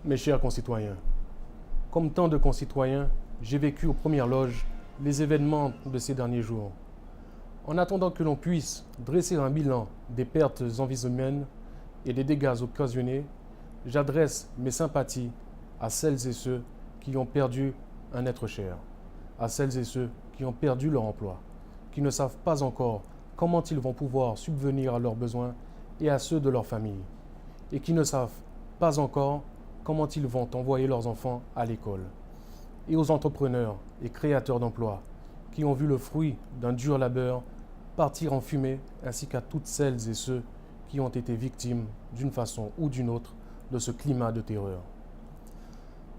Mes chers concitoyens, comme tant de concitoyens, j'ai vécu aux premières loges les événements de ces derniers jours. En attendant que l'on puisse dresser un bilan des pertes en vies humaines et des dégâts occasionnés, j'adresse mes sympathies à celles et ceux qui ont perdu un être cher, à celles et ceux qui ont perdu leur emploi, qui ne savent pas encore comment ils vont pouvoir subvenir à leurs besoins et à ceux de leur famille, et qui ne savent pas encore comment ils vont envoyer leurs enfants à l'école, et aux entrepreneurs et créateurs d'emplois qui ont vu le fruit d'un dur labeur partir en fumée, ainsi qu'à toutes celles et ceux qui ont été victimes d'une façon ou d'une autre de ce climat de terreur.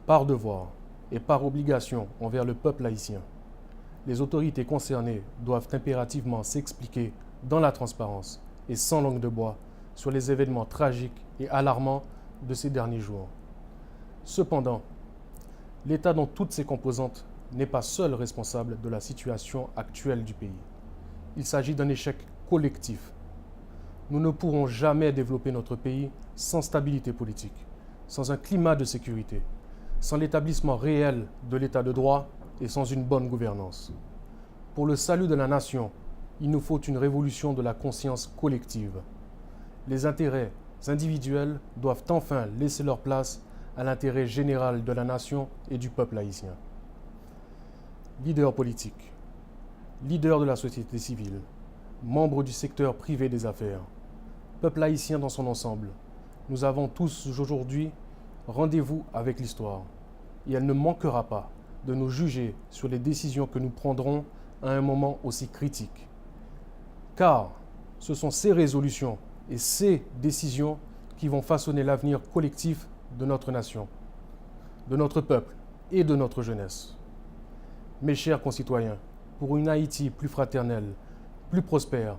Par devoir et par obligation envers le peuple haïtien, les autorités concernées doivent impérativement s'expliquer dans la transparence et sans langue de bois sur les événements tragiques et alarmants de ces derniers jours. Cependant, l'État dans toutes ses composantes n'est pas seul responsable de la situation actuelle du pays. Il s'agit d'un échec collectif. Nous ne pourrons jamais développer notre pays sans stabilité politique, sans un climat de sécurité, sans l'établissement réel de l'état de droit et sans une bonne gouvernance. Pour le salut de la nation, il nous faut une révolution de la conscience collective. Les intérêts individuels doivent enfin laisser leur place à l'intérêt général de la nation et du peuple haïtien. Leaders politiques, leaders de la société civile, membres du secteur privé des affaires, peuple haïtien dans son ensemble, nous avons tous aujourd'hui rendez-vous avec l'histoire et elle ne manquera pas de nous juger sur les décisions que nous prendrons à un moment aussi critique. Car ce sont ces résolutions et ces décisions qui vont façonner l'avenir collectif de notre nation, de notre peuple et de notre jeunesse. Mes chers concitoyens, pour une Haïti plus fraternelle, plus prospère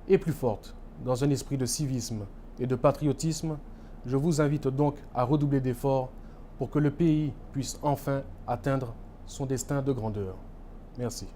et plus forte, dans un esprit de civisme et de patriotisme, je vous invite donc à redoubler d'efforts pour que le pays puisse enfin atteindre son destin de grandeur. Merci.